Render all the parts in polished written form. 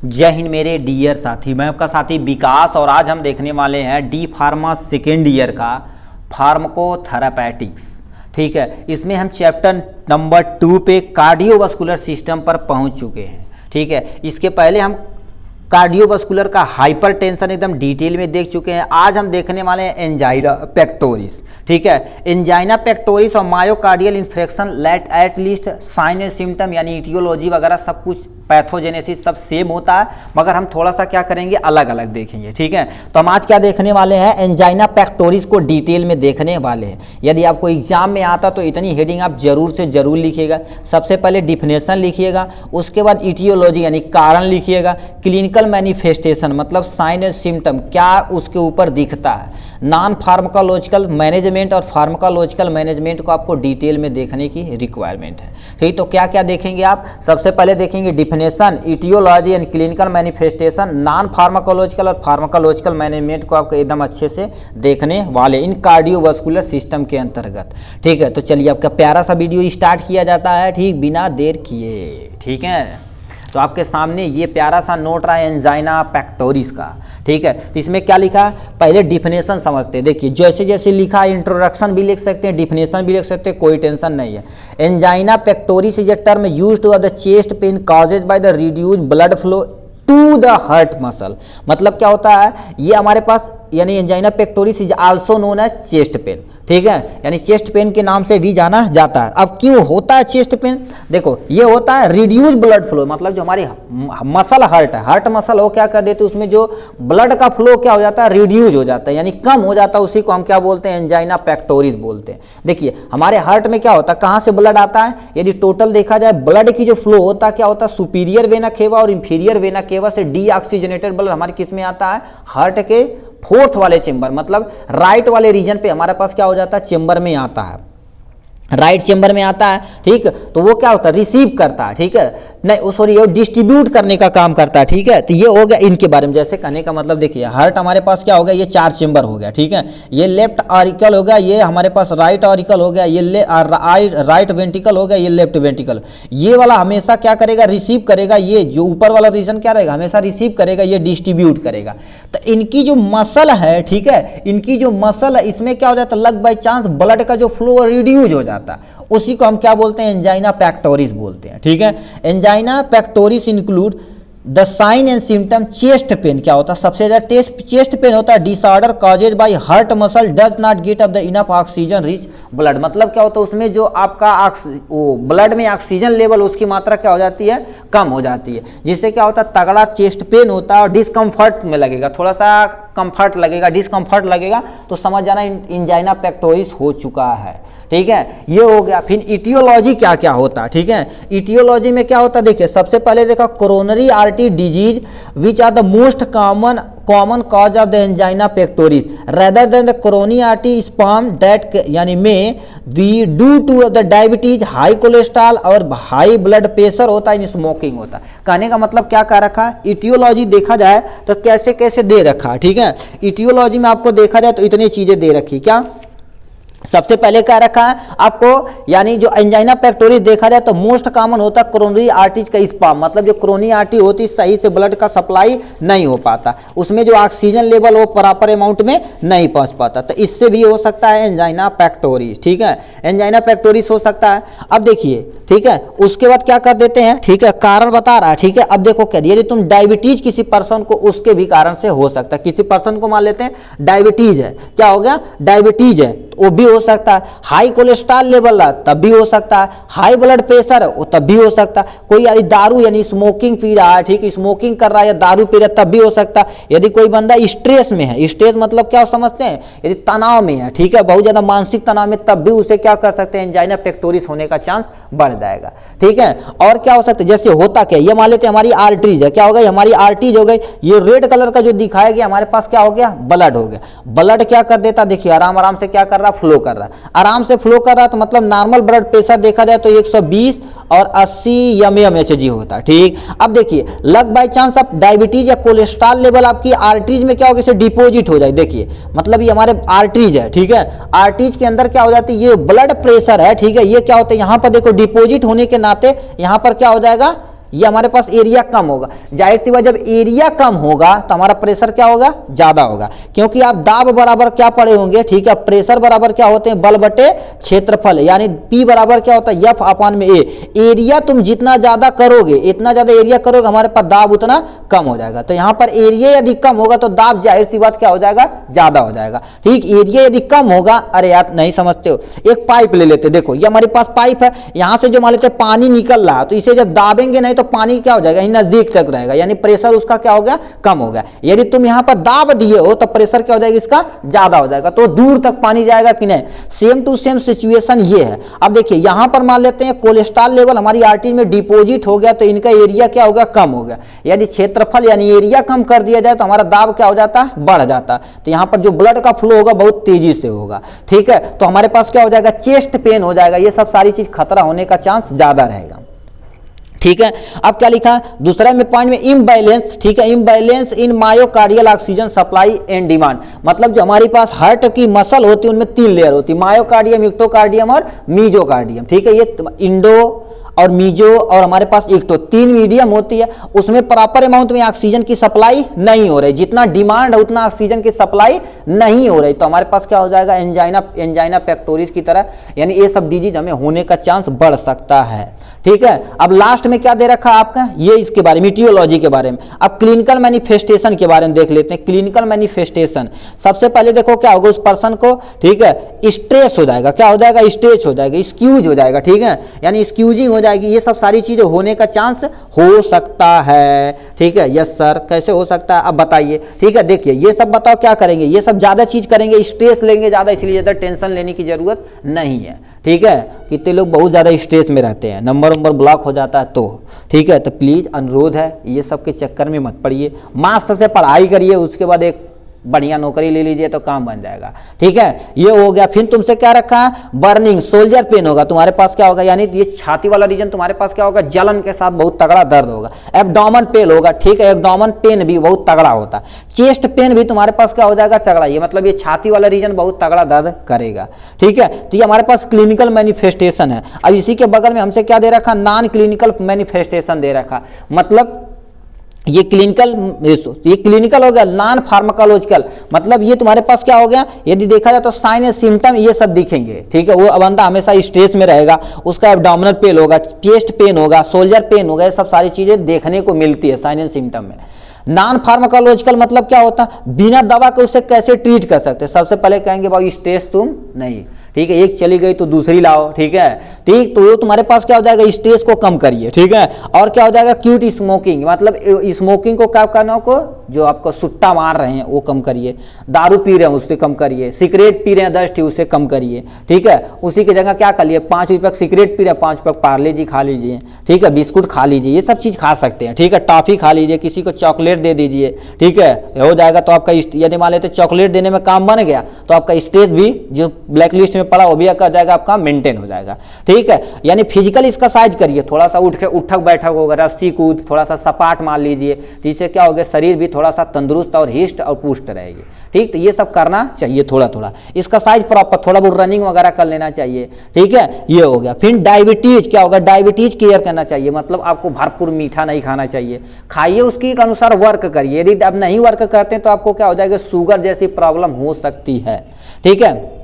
जय हिंद मेरे डियर साथी, मैं आपका साथी विकास और आज हम देखने वाले हैं डी फार्मा सेकेंड ईयर का फार्माकोथेरापेटिक्स। ठीक है, इसमें हम चैप्टर नंबर 2 पे कार्डियोवास्कुलर सिस्टम पर पहुंच चुके हैं। ठीक है, इसके पहले हम कार्डियोवास्कुलर का हाइपरटेंशन एकदम डिटेल में देख चुके हैं। आज हम देखने वाले हैं एंजाइना पेक्टोरिस। ठीक है, एंजाइना पेक्टोरिस और myocardial infection let at least sign and symptom यानी इटियोलॉजी वगैरह सब कुछ पैथोजेनेसिस सब सेम होता है, मगर हम थोड़ा सा क्या करेंगे अलग अलग देखेंगे। ठीक है, तो हम आज क्या देखने वाले हैं, एंजाइना पेक्टोरिस को डिटेल में देखने वाले हैं। यदि आपको एग्जाम में आता तो इतनी हेडिंग आप जरूर से जरूर लिखिएगा। सबसे पहले डिफिनेशन लिखिएगा, उसके बाद इटियोलॉजी यानी कारण लिखिएगा, क्लिनिकल मैनिफेस्टेशन मतलब साइन एंड सिम्टम क्या उसके ऊपर दिखता है, नॉन फार्माकोलॉजिकल मैनेजमेंट और फार्माकोलॉजिकल मैनेजमेंट को आपको डिटेल में देखने की रिक्वायरमेंट है। ठीक, तो क्या क्या देखेंगे आप, सबसे पहले देखेंगे definition, aetiology and clinical manifestation, non pharmacological और फार्माकोलॉजिकल मैनेजमेंट को आपको एकदम अच्छे से देखने वाले इन कार्डियोवास्कुलर सिस्टम के अंतर्गत। ठीक है, तो चलिए आपका प्यारा सा वीडियो स्टार्ट किया जाता है, ठीक बिना देर किए। ठीक है, तो आपके सामने ये प्यारा सा नोट रहा है एंजाइना पेक्टोरिस का। ठीक है, तो इसमें क्या लिखा है, पहले डिफिनेशन समझते हैं। देखिए जैसे जैसे लिखा है, इंट्रोडक्शन भी लिख सकते हैं, डिफिनेशन भी लिख सकते हैं, कोई टेंशन नहीं है। Angina pectoris is a term used to the chest pain causes by the reduce blood flow to the heart muscle. मतलब क्या होता है, ये हमारे पास यानी angina pectoris is also known as chest pain. ठीक है, यानी चेस्ट पेन के नाम से भी जाना जाता है। अब क्यों होता है चेस्ट पेन, देखो ये होता है रिड्यूस ब्लड फ्लो, मतलब जो हमारी मसल हार्ट है, हार्ट मसल वो क्या कर देती है, उसमें जो ब्लड का फ्लो क्या हो जाता है, रिड्यूस हो जाता है यानी कम हो जाता है। उसी को हम क्या बोलते हैं, एंजाइना पेक्टोरिस बोलते हैं। देखिए हमारे हार्ट में क्या होता है, कहाँ से ब्लड आता है, यदि टोटल देखा जाए ब्लड की जो फ्लो होता है क्या होता है, सुपीरियर वेना केवा और इंफीरियर वेना केवा से डीऑक्सीजनेटेड ब्लड हमारे किस में आता है, हार्ट के फोर्थ वाले चेंबर मतलब राइट वाले रीजन पे हमारे पास क्या हो जाता है, चेंबर में आता है, राइट चेंबर में आता है। ठीक, तो वो क्या होता है, रिसीव करता है। ठीक है, नहीं सॉरी ये डिस्ट्रीब्यूट करने का काम करता है। ठीक है, तो ये हो गया इनके बारे में। जैसे कहने का मतलब देखिए हार्ट हमारे पास क्या हो गया, ये 4 चेंबर हो गया। ठीक है, ये लेफ्ट ऑरिकल हो गया, ये हमारे पास राइट ऑरिकल हो गया, ये राइट वेंट्रिकल हो गया, ये लेफ्ट वेंट्रिकल। ये वाला हमेशा क्या करेगा, रिसीव करेगा, ये जो ऊपर वाला रीजन क्या रहेगा, हमेशा रिसीव करेगा, ये डिस्ट्रीब्यूट करेगा। तो इनकी जो मसल है, ठीक है, इनकी जो मसल है इसमें क्या हो जाता है, लग बाई चांस ब्लड का जो फ्लो रिड्यूज हो जाता है, उसी को हम क्या बोलते हैं, एंजाइना पेक्टोरिस बोलते हैं। ठीक है, angina pectoris include the sign and symptom chest pain. क्या होता है, सबसे ज्यादा चेस्ट पेन होता है, disorder causes by heart muscle does not get up the enough oxygen rich blood. मतलब क्या होता है, उसमें जो आपका ब्लड में ऑक्सीजन लेवल उसकी मात्रा क्या हो जाती है, कम हो जाती है, जिससे क्या होता है, तगड़ा चेस्ट पेन होता है और डिस्कम्फर्ट में लगेगा, थोड़ा सा कंफर्ट लगेगा, डिस्कम्फर्ट लगेगा तो समझ जाना एंजाइना पेक्टोरिस हो चुका है। ठीक है, ये हो गया। फिर इटियोलॉजी क्या क्या होता है। ठीक है, इटियोलॉजी में क्या होता है, देखिए सबसे पहले देखा coronary artery disease which are the most common cause of the angina pectoris rather than the coronary artery spasm that यानी में we do to the diabetes, high cholesterol और हाई ब्लड प्रेशर होता है, इन स्मोकिंग होता है। कहने का मतलब क्या कह रखा है, इटियोलॉजी देखा जाए तो कैसे कैसे दे रखा है। ठीक है, इटियोलॉजी में आपको देखा जाए तो इतनी चीजें दे रखी, क्या सबसे पहले क्या रखा है आपको, यानी जो एंजाइना पेक्टोरिस देखा जाए तो मोस्ट कॉमन होता है कोरोनरी आर्टरीज का स्पॉम, मतलब जो कोरोनरी आर्टरी होती है सही से ब्लड का सप्लाई नहीं हो पाता, उसमें जो ऑक्सीजन लेवल वो प्रॉपर अमाउंट में नहीं पहुंच पाता, तो इससे भी हो सकता है एंजाइना पेक्टोरिस। ठीक है, एंजाइना पेक्टोरिस हो सकता है। अब देखिए, ठीक है, उसके बाद क्या कर देते हैं, ठीक है, कारण बता रहा है। ठीक है, अब देखो क्या, यदि तुम डायबिटीज किसी पर्सन को, उसके भी कारण से हो सकता है, किसी पर्सन को मान लेते हैं डायबिटीज है, क्या हो गया, डायबिटीज है, वो भी हो सकता है। हाई कोलेस्ट्रॉल लेवल है तब भी हो सकता है, हाई ब्लड प्रेशर है वो तब भी हो सकता है, कोई यदि दारू यानी स्मोकिंग पी रहा है, ठीक, स्मोकिंग कर रहा है या दारू पी रहा है तब भी हो सकता है। यदि कोई बंदा स्ट्रेस में है, स्ट्रेस मतलब क्या समझते हैं, यदि तनाव में है, ठीक है, बहुत ज्यादा मानसिक तनाव में, तब भी उसे क्या कर सकते हैं, एंजाइना पेक्टोरिस होने का चांस बढ़ जाएगा। ठीक है, और क्या हो सकता है, जैसे होता क्या, ये मान लेते हैं हमारी आर्टरीज है, क्या हो गई, हमारी आर्टरीज हो गई, ये रेड कलर का जो दिखाया गया हमारे पास क्या हो गया, ब्लड हो गया। ब्लड क्या कर देता, देखिए आराम आराम से क्या कर रहा, फ्लो कर रहा है, आराम से फ्लो कर रहा है, तो मतलब नॉर्मल ब्लड प्रेशर देखा जाए तो 120 और 80 mmHg होता है। ठीक, अब देखिए लग बाई चांस आप डायबिटीज या कोलेस्ट्रॉल लेवल आपकी आर्टरीज में क्या होगा, इसे डिपोजिट हो जाए। देखिए मतलब ये हमारे आर्टरीज है, ठीक है, आर्टरीज के अंदर क्या हो जाती है, ये ब्लड प्रेशर है, ठीक है, ये क्या होता है, यहाँ पर देखो डिपोजिट होने के नाते यहाँ पर क्या हो जाएगा, ये हमारे पास एरिया कम होगा। जाहिर सी बात, जब एरिया कम होगा तो हमारा प्रेशर क्या होगा, ज्यादा होगा, क्योंकि आप दाब बराबर क्या पढ़े होंगे, ठीक है, प्रेशर बराबर क्या होते हैं, बल बटे क्षेत्रफल, यानी P बराबर क्या होता है, F अपॉन में A। एरिया तुम जितना ज्यादा करोगे, इतना ज्यादा एरिया करोगे, हमारे पास दाब उतना कम हो जाएगा। तो यहाँ पर एरिया यदि कम होगा तो दाब जाहिर सी बात क्या हो जाएगा, ज्यादा हो जाएगा। ठीक, एरिया यदि कम होगा, अरे यार नहीं समझते हो, एक पाइप ले लेते, देखो ये हमारे पास पाइप है, यहाँ से जो मान लेते पानी निकल रहा है, तो इसे जब दाबेंगे नहीं तो पानी क्या हो जाएगा, नजदीक तक रहेगा, यानी प्रेशर उसका क्या हो गया, कम हो गया। यदि तुम यहाँ पर दाब दिए हो तो प्रेशर क्या हो जाएगा, इसका ज्यादा हो जाएगा, तो दूर तक पानी जाएगा कि नहीं। सेम टू सेम सिचुएशन ये है। अब देखिए यहाँ पर मान लेते हैं कोलेस्ट्रॉल लेवल हमारी आर्टरी में डिपॉजिट हो गया, तो इनका एरिया क्या होगा, कम हो गया। यदि क्षेत्रफल यानी एरिया कम कर दिया जाए तो हमारा दाब क्या हो जाता है, बढ़ जाता। तो यहाँ पर जो ब्लड का फ्लो होगा बहुत तेजी से होगा। ठीक है, तो हमारे पास क्या हो जाएगा, चेस्ट पेन हो जाएगा, ये सब सारी चीज खतरा होने का चांस ज्यादा रहेगा। ठीक है, अब क्या लिखा दूसरा में पॉइंट में, इम्बैलेंस। ठीक है, imbalance in myocardial oxygen supply and demand, मतलब जो हमारी पास हार्ट की मसल होती है उनमें 3 लेयर होती है, मायोकार्डियम, इक्टोकार्डियम और मीजोकार्डियम। ठीक है, ये इंडो और मीजो और हमारे पास इक्टो 3 मीडियम होती है, उसमें प्रॉपर अमाउंट में ऑक्सीजन की सप्लाई नहीं हो रही, जितना डिमांड है उतना ऑक्सीजन की सप्लाई नहीं हो रही, तो हमारे पास क्या हो जाएगा, एंजाइना पेक्टोरिस की तरह, यानी ये सब डिजीज हमें होने का चांस बढ़ सकता है। ठीक है, अब लास्ट में क्या दे रखा है आपका, ये इसके बारे में, मीटियोलॉजी के बारे में। अब क्लिनिकल मैनिफेस्टेशन के बारे में देख लेते हैं। क्लिनिकल मैनिफेस्टेशन, सबसे पहले देखो क्या होगा, उस पर्सन को, ठीक है, स्ट्रेस हो जाएगा, क्या हो जाएगा, स्ट्रेच हो जाएगा, स्क्यूज हो जाएगा। ठीक है, यानी स्क्यूजिंग हो जाएगी, ये सब सारी चीजें होने का चांस हो सकता है। ठीक है, यस सर, कैसे हो सकता है, अब बताइए। ठीक है, देखिए ये सब बताओ क्या करेंगे, ये सब ज्यादा चीज करेंगे, स्ट्रेस लेंगे ज्यादा, इसलिए ज्यादा टेंशन लेने की जरूरत नहीं है। ठीक है, कितने लोग बहुत ज्यादा स्ट्रेस में रहते हैं, नंबर ब्लॉक हो जाता है तो। ठीक है, तो प्लीज अनुरोध है, ये सब के चक्कर में मत पड़िए, मस्त से पढ़ाई करिए, उसके बाद एक बढ़िया नौकरी ले लीजिए तो काम बन जाएगा। ठीक है, ये हो गया। फिर तुमसे क्या रखा है, बर्निंग, सोल्जर पेन होगा तुम्हारे पास, क्या होगा, यानी ये छाती वाला रीजन तुम्हारे पास क्या होगा, जलन के साथ बहुत तगड़ा दर्द होगा। एब्डोमेन पेन होगा, ठीक है, एब्डोमेन पेन भी बहुत तगड़ा होता है। चेस्ट पेन भी तुम्हारे पास क्या हो जाएगा, तगड़ा, ये मतलब ये छाती वाला रीजन बहुत तगड़ा दर्द करेगा। ठीक है, तो ये हमारे पास क्लिनिकल मैनिफेस्टेशन है। अब इसी के बगल में हमसे क्या दे रखा, नॉन क्लिनिकल मैनिफेस्टेशन दे रखा, मतलब ये क्लिनिकल हो गया, नॉन फार्माकोलॉजिकल, मतलब ये तुम्हारे पास क्या हो गया, यदि देखा जाए तो साइन या सिम्टम ये सब दिखेंगे। ठीक है, वो बंदा हमेशा स्ट्रेस में रहेगा, उसका एब्डोमिनल पेन होगा, चेस्ट पेन होगा, सोल्जर पेन होगा, ये सब सारी चीजें देखने को मिलती है साइन एंड सिम्टम में। नॉन फार्माकोलॉजिकल मतलब क्या होता है, बिना दवा के उसे कैसे ट्रीट कर सकते हैं। सबसे पहले कहेंगे भाई स्ट्रेस तुम नहीं, ठीक है, एक चली गई तो दूसरी लाओ। ठीक है, ठीक, तो तुम्हारे पास क्या हो जाएगा, स्ट्रेस को कम करिए। ठीक है, और क्या हो जाएगा, क्यूट स्मोकिंग, मतलब स्मोकिंग को क्या करना को, जो आपको सुट्टा मार रहे हैं वो कम करिए, दारू पी रहे हैं उससे कम करिए, सिगरेट पी रहे हैं 10 टी उससे कम करिए। ठीक है, उसी की जगह क्या कर लिए, 5 रुपये सिगरेट पी रहे हैं, 5 रुपये पार्ले जी खा लीजिए। ठीक है, बिस्कुट खा लीजिए, ये सब चीज़ खा सकते हैं। ठीक है, टॉफी खा लीजिए, किसी को चॉकलेट दे दीजिए। ठीक है, हो जाएगा तो आपका, यदि मान लेते चॉकलेट देने में काम बन गया तो आपका स्ट्रेस भी जो ब्लैक लिस्ट में पड़ा वो भी कर जाएगा, आपका मेंटेन हो जाएगा। ठीक है, यानी फिजिकल एक्सरसाइज करिए, थोड़ा सा उठक बैठक होगा, रस्सी कूद, थोड़ा सा सपाट मार लीजिए, जिससे क्या होगा, शरीर भी थोड़ा सा तंदुरुस्त और हिस्ट और पुष्ट रहेगी। ठीक, तो ये सब करना चाहिए, थोड़ा थोड़ा एक्सरसाइज प्रॉपर, थोड़ा बहुत रनिंग वगैरह कर लेना चाहिए। ठीक है, ये हो गया। फिर डायबिटीज, क्या होगा, डायबिटीज केयर करना चाहिए, मतलब आपको भरपूर मीठा नहीं खाना चाहिए, खाइए उसके अनुसार वर्क करिए, यदि आप नहीं वर्क करते तो आपको क्या हो जाएगा, शुगर जैसी प्रॉब्लम हो सकती है। ठीक है,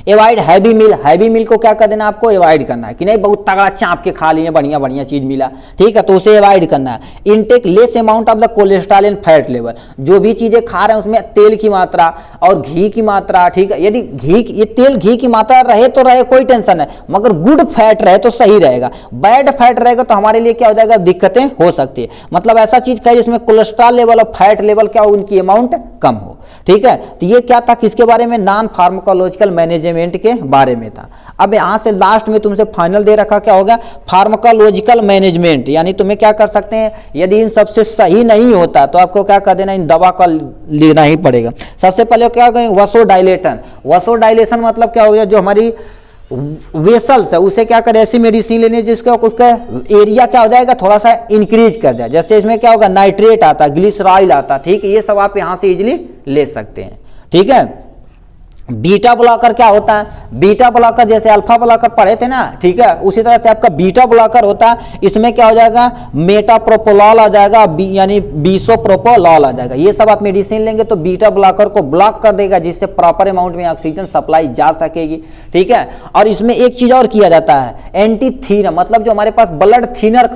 एवॉइड हैवी मील, हैवी मील को क्या कर देना, आपको एवॉइड करना है कि नहीं, बहुत तगड़ा चाँप के खा लिए, बढ़िया बढ़िया चीज मिला। ठीक है, तो उसे एवॉइड करना है। Intake less amount of the cholesterol and fat level, जो भी चीजें खा रहे हैं उसमें तेल की मात्रा और घी की मात्रा, ठीक है, यदि ये तेल घी की मात्रा रहे तो रहे, कोई टेंशन है, मगर गुड फैट रहे तो सही रहेगा। बैड फैट रहेगा तो हमारे लिए क्या हो जाएगा, दिक्कतें हो सकती है। मतलब ऐसा चीज खाए जिसमें कोलेस्ट्रॉल लेवल और फैट लेवल क्या हो, उनकी अमाउंट कम हो। ठीक है, तो ये क्या था, किसके बारे में, नॉन फार्माकोलॉजिकल मैनेजमेंट के बारे में था। अब यहां से लास्ट में तुमसे फाइनल दे रखा, क्या होगा, फार्माकोलॉजिकल मैनेजमेंट, यानी तुम्हें क्या कर सकते हैं, यदि इन सबसे सही नहीं होता तो आपको क्या कर देना, इन दवा का लेना ही पड़ेगा। सबसे पहले क्या कहें, वसोडाइलेशन। वसोडाइलेशन मतलब क्या हो गया, जो हमारी वेसल्स है उसे क्या करे, ऐसी मेडिसिन लेनी जिसका उसका एरिया क्या हो जाएगा, थोड़ा सा इंक्रीज कर जाए। जैसे इसमें क्या होगा, नाइट्रेट आता, ग्लिसरॉइल आता। ठीक है, ये सब आप यहां से इजीली ले सकते हैं। ठीक है, बीटा ब्लॉकर क्या होता है? बीटा ब्लॉकर जैसे अल्फा ब्लॉकर पढ़े थे ना, ठीक है, उसी तरह से आपका बीटा ब्लॉकर होता है। इसमें क्या हो जाएगा, मेटाप्रोपोलॉल आ जाएगा, यानी बिसोप्रोपोलॉल आ जाएगा। ये सब आप मेडिसिन लेंगे तो बीटा ब्लॉकर को ब्लॉक कर देगा, जिससे प्रॉपर अमाउंट में ऑक्सीजन सप्लाई जा सकेगी, ठीक है। और इसमें एक चीज और किया जाता है, एंटी थीनर, मतलब जो हमारे पास ब्लड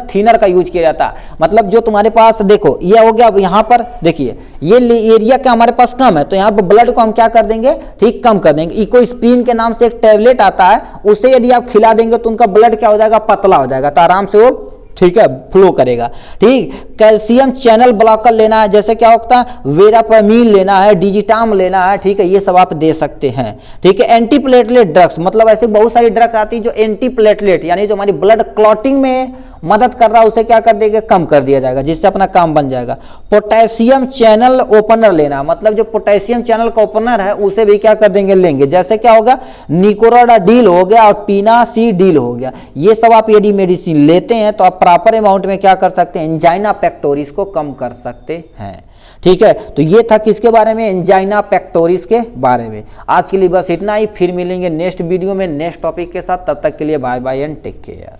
थीनर का यूज किया जाता है। मतलब जो तुम्हारे पास देखो ये हो गया, यहाँ पर देखिए ये एरिया क्या हमारे पास कम है, तो यहाँ पर ब्लड को हम क्या कर देंगे, ठीक, कम कर देंगे। इकोस्प्रिन के नाम से एक टैबलेट आता है, उसे यदि आप खिला देंगे तो उनका ब्लड क्या हो जाएगा, पतला हो जाएगा, तो आराम से वो, ठीक है, फ्लो करेगा, ठीक। कैल्शियम चैनल ब्लॉकर लेना है, जैसे क्या होता है, वेरापामिन लेना है, डिजिटाम लेना है, ठीक है, ये सब आप दे सकते हैं, ठीक है। एंटी प्लेटलेट ड्रग्स, मतलब ऐसे बहुत सारी ड्रग्स आती है जो एंटी प्लेटलेट यानी जो हमारी ब्लड क्लॉटिंग में मदद कर रहा है, उसे क्या कर देंगे, कम कर दिया जाएगा, जिससे अपना काम बन जाएगा। पोटेशियम चैनल ओपनर लेना, मतलब जो पोटेशियम चैनल का ओपनर है उसे भी क्या कर देंगे, लेंगे। जैसे क्या होगा, निकोराडाइल हो गया और पिनासिडिल हो गया। ये सब आप यदि मेडिसिन लेते हैं तो आप प्रॉपर अमाउंट में क्या कर सकते हैं, एंजाइना पेक्टोरिस को कम कर सकते हैं, ठीक है। तो ये था किसके बारे में, एंजाइना पेक्टोरिस के बारे में। आज के लिए बस इतना ही, फिर मिलेंगे नेक्स्ट वीडियो में नेक्स्ट टॉपिक के साथ। तब तक के लिए bye bye and take care.